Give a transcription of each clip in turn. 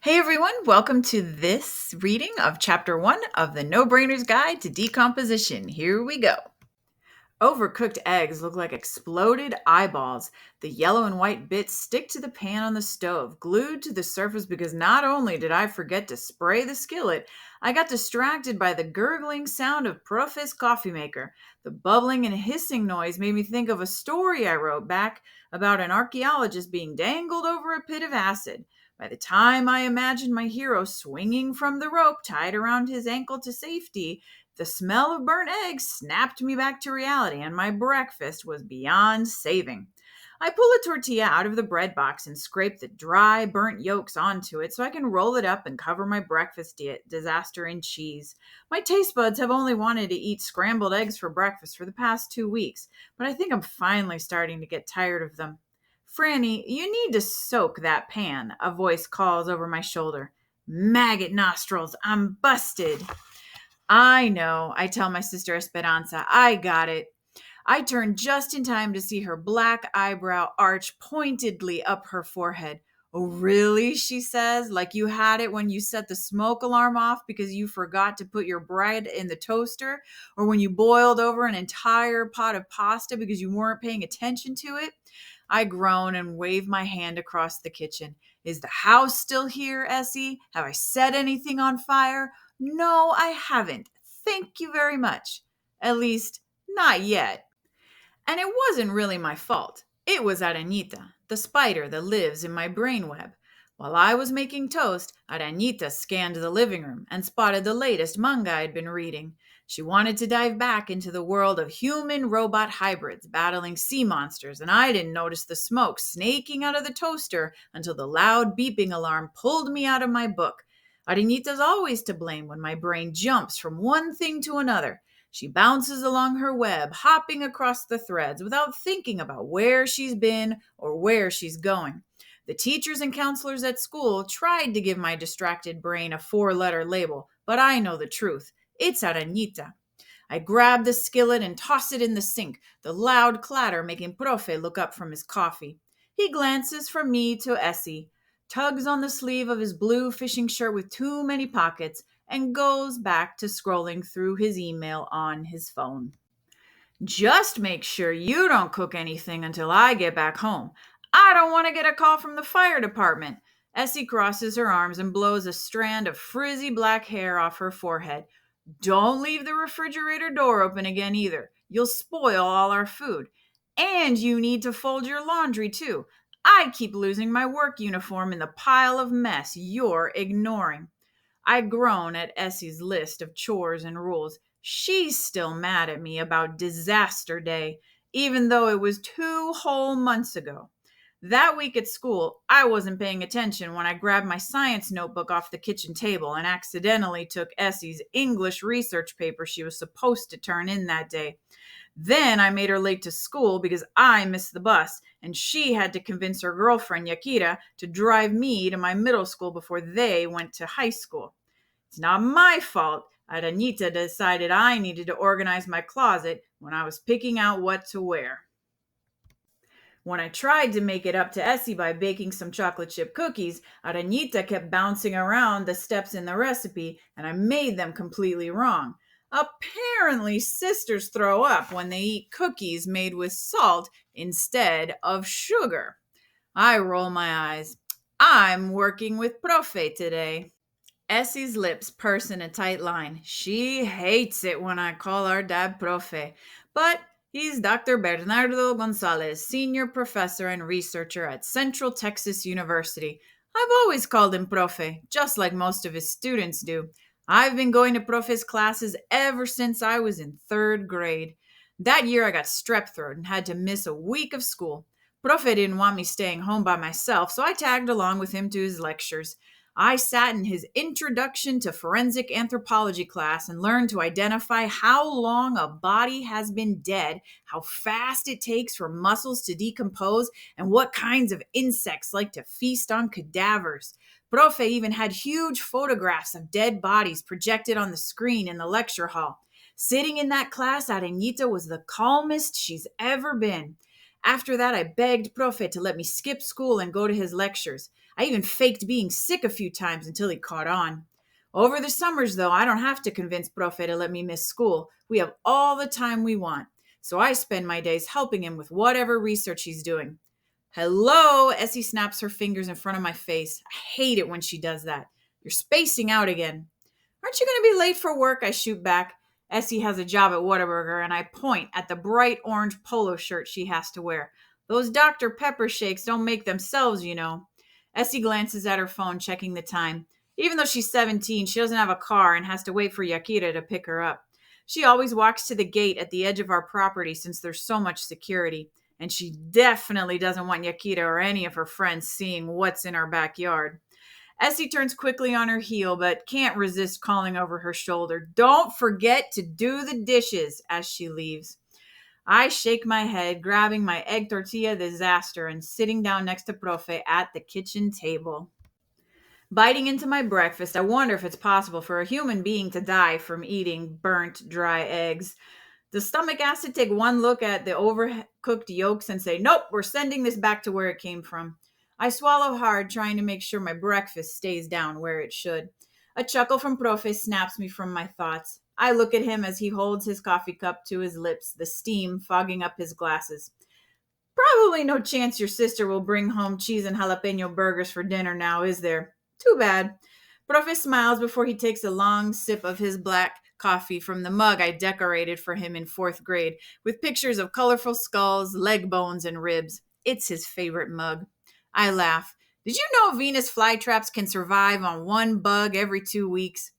Hey everyone, welcome to this reading of Chapter 1 of the No-Brainer's Guide to Decomposition. Here we go. Overcooked eggs look like exploded eyeballs. The yellow and white bits stick to the pan on the stove, glued to the surface because not only did I forget to spray the skillet, I got distracted by the gurgling sound of Prof's coffee maker. The bubbling and hissing noise made me think of a story I wrote back about an archaeologist being dangled over a pit of acid. By the time I imagined my hero swinging from the rope tied around his ankle to safety, the smell of burnt eggs snapped me back to reality, and my breakfast was beyond saving. I pull a tortilla out of the bread box and scrape the dry, burnt yolks onto it so I can roll it up and cover my breakfast disaster in cheese. My taste buds have only wanted to eat scrambled eggs for breakfast for the past 2 weeks, but I think I'm finally starting to get tired of them. Franny, you need to soak that pan, a voice calls over my shoulder. Maggot nostrils, I'm busted. I know, I tell my sister Esperanza. I got it. I turn just in time to see her black eyebrow arch pointedly up her forehead. Oh, really? She says, like you had it when you set the smoke alarm off because you forgot to put your bread in the toaster, or when you boiled over an entire pot of pasta because you weren't paying attention to it. I groan and wave my hand across the kitchen. Is the house still here, Essie? Have I set anything on fire? No, I haven't. Thank you very much. At least, not yet. And it wasn't really my fault. It was Aranita, the spider that lives in my brainweb. While I was making toast, Aranita scanned the living room and spotted the latest manga I'd been reading. She wanted to dive back into the world of human robot hybrids battling sea monsters, and I didn't notice the smoke snaking out of the toaster until the loud beeping alarm pulled me out of my book. Aranita's always to blame when my brain jumps from one thing to another. She bounces along her web, hopping across the threads without thinking about where she's been or where she's going. The teachers and counselors at school tried to give my distracted brain a 4-letter label, but I know the truth. It's Aranita. I grab the skillet and toss it in the sink, the loud clatter making Profe look up from his coffee. He glances from me to Essie, tugs on the sleeve of his blue fishing shirt with too many pockets, and goes back to scrolling through his email on his phone. Just make sure you don't cook anything until I get back home. I don't want to get a call from the fire department. Essie crosses her arms and blows a strand of frizzy black hair off her forehead. Don't leave the refrigerator door open again either. You'll spoil all our food. And you need to fold your laundry too. I keep losing my work uniform in the pile of mess you're ignoring. I groan at Essie's list of chores and rules. She's still mad at me about Disaster Day, even though it was 2 whole months ago. That week at school, I wasn't paying attention when I grabbed my science notebook off the kitchen table and accidentally took Essie's English research paper she was supposed to turn in that day. Then I made her late to school because I missed the bus, and she had to convince her girlfriend, Yakira, to drive me to my middle school before they went to high school. It's not my fault. Aranita decided I needed to organize my closet when I was picking out what to wear. When I tried to make it up to Essie by baking some chocolate chip cookies, Aranita kept bouncing around the steps in the recipe, and I made them completely wrong. Apparently, sisters throw up when they eat cookies made with salt instead of sugar. I roll my eyes. I'm working with Profe today. Essie's lips purse in a tight line. She hates it when I call our dad Profe, but he's Dr. Bernardo Gonzalez, senior professor and researcher at Central Texas University. I've always called him Profe, just like most of his students do. I've been going to Profe's classes ever since I was in 3rd grade. That year I got strep throat and had to miss a week of school. Profe didn't want me staying home by myself, so I tagged along with him to his lectures. I sat in his Introduction to Forensic Anthropology class and learned to identify how long a body has been dead, how fast it takes for muscles to decompose, and what kinds of insects like to feast on cadavers. Profe even had huge photographs of dead bodies projected on the screen in the lecture hall. Sitting in that class, Arenita was the calmest she's ever been. After that, I begged Profe to let me skip school and go to his lectures. I even faked being sick a few times until he caught on. Over the summers, though, I don't have to convince Profe to let me miss school. We have all the time we want. So I spend my days helping him with whatever research he's doing. Hello, Essie snaps her fingers in front of my face. I hate it when she does that. You're spacing out again. Aren't you going to be late for work? I shoot back. Essie has a job at Whataburger, and I point at the bright orange polo shirt she has to wear. Those Dr. Pepper shakes don't make themselves, you know. Essie glances at her phone, checking the time. Even though she's 17, she doesn't have a car and has to wait for Yakira to pick her up. She always walks to the gate at the edge of our property since there's so much security. And she definitely doesn't want Yakira or any of her friends seeing what's in our backyard. Essie turns quickly on her heel, but can't resist calling over her shoulder, "Don't forget to do the dishes," as she leaves. I shake my head, grabbing my egg tortilla disaster and sitting down next to Profe at the kitchen table. Biting into my breakfast, I wonder if it's possible for a human being to die from eating burnt, dry eggs. Does stomach acid take one look at the overcooked yolks and say, "Nope, we're sending this back to where it came from"? I swallow hard, trying to make sure my breakfast stays down where it should. A chuckle from Profe snaps me from my thoughts. I look at him as he holds his coffee cup to his lips, the steam fogging up his glasses. "Probably no chance your sister will bring home cheese and jalapeno burgers for dinner now, is there? Too bad." Profe smiles before he takes a long sip of his black coffee from the mug I decorated for him in 4th grade with pictures of colorful skulls, leg bones, and ribs. It's his favorite mug. I laugh. "Did you know Venus flytraps can survive on one bug every 2 weeks?"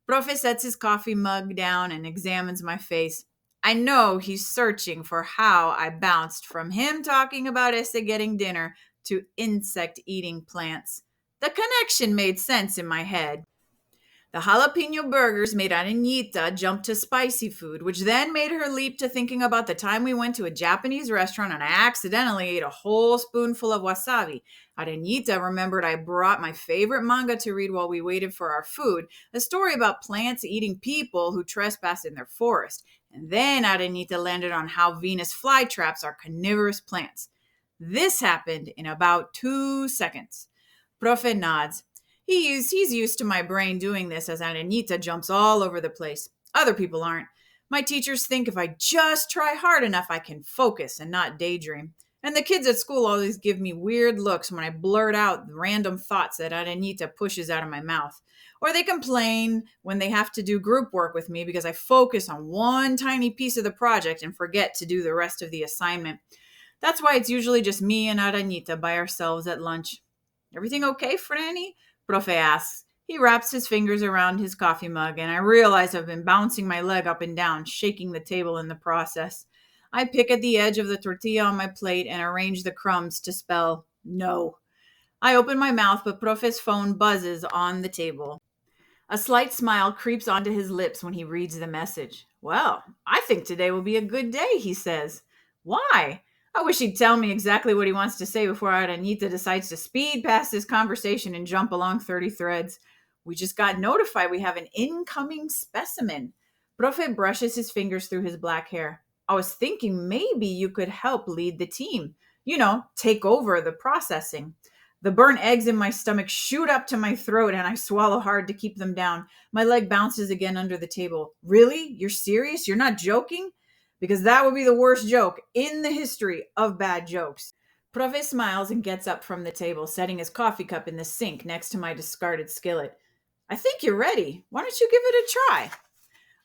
Profe sets his coffee mug down and examines my face. I know he's searching for how I bounced from him talking about Ese getting dinner to insect-eating plants. The connection made sense in my head. The jalapeno burgers made Arenita jump to spicy food, which then made her leap to thinking about the time we went to a Japanese restaurant and I accidentally ate a whole spoonful of wasabi. Arenita remembered I brought my favorite manga to read while we waited for our food, a story about plants eating people who trespass in their forest. And then Arenita landed on how Venus flytraps are carnivorous plants. This happened in about 2 seconds. Profe nods. He's used to my brain doing this as Arenita jumps all over the place. Other people aren't. My teachers think if I just try hard enough, I can focus and not daydream. And the kids at school always give me weird looks when I blurt out random thoughts that Arenita pushes out of my mouth. Or they complain when they have to do group work with me because I focus on one tiny piece of the project and forget to do the rest of the assignment. That's why it's usually just me and Arenita by ourselves at lunch. "Everything okay, Franny?" Profe asks. He wraps his fingers around his coffee mug, and I realize I've been bouncing my leg up and down, shaking the table in the process. I pick at the edge of the tortilla on my plate and arrange the crumbs to spell no. I open my mouth, but Profe's phone buzzes on the table. A slight smile creeps onto his lips when he reads the message. "Well, I think today will be a good day," he says. "Why?" I wish he'd tell me exactly what he wants to say before Aranita decides to speed past this conversation and jump along 30 threads. "We just got notified we have an incoming specimen." Profe brushes his fingers through his black hair. "I was thinking maybe you could help lead the team. You know, take over the processing." The burnt eggs in my stomach shoot up to my throat and I swallow hard to keep them down. My leg bounces again under the table. "Really? You're serious? You're not joking?" Because that would be the worst joke in the history of bad jokes. Profe smiles and gets up from the table, setting his coffee cup in the sink next to my discarded skillet. "I think you're ready. Why don't you give it a try?"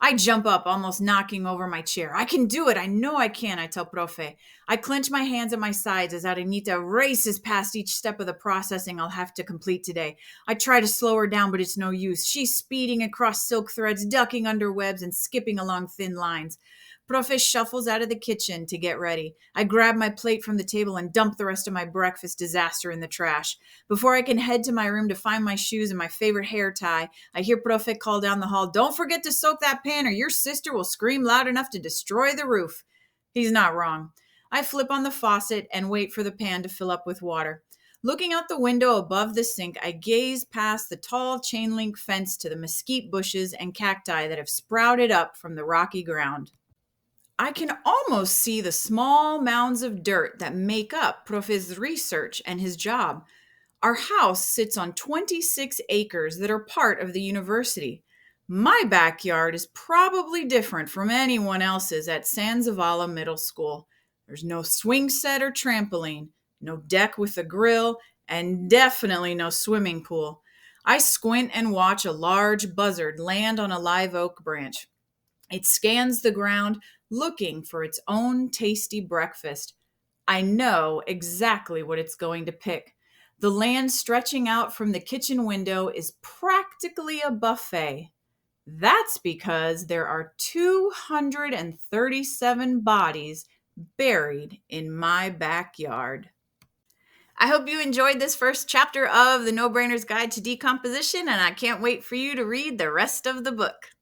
I jump up, almost knocking over my chair. "I can do it. I know I can," I tell Profe. I clench my hands at my sides as Arenita races past each step of the processing I'll have to complete today. I try to slow her down, but it's no use. She's speeding across silk threads, ducking under webs, and skipping along thin lines. Profe shuffles out of the kitchen to get ready. I grab my plate from the table and dump the rest of my breakfast disaster in the trash. Before I can head to my room to find my shoes and my favorite hair tie, I hear Profe call down the hall, "Don't forget to soak that pan or your sister will scream loud enough to destroy the roof." He's not wrong. I flip on the faucet and wait for the pan to fill up with water. Looking out the window above the sink, I gaze past the tall chain link fence to the mesquite bushes and cacti that have sprouted up from the rocky ground. I can almost see the small mounds of dirt that make up Profe's research and his job. Our house sits on 26 acres that are part of the university. My backyard is probably different from anyone else's at San Zavala Middle School. There's no swing set or trampoline, no deck with a grill, and definitely no swimming pool. I squint and watch a large buzzard land on a live oak branch. It scans the ground, looking for its own tasty breakfast. I know exactly what it's going to pick. The land stretching out from the kitchen window is practically a buffet. That's because there are 237 bodies buried in my backyard. I hope you enjoyed this first chapter of The No Brainer's Guide to Decomposition, and I can't wait for you to read the rest of the book.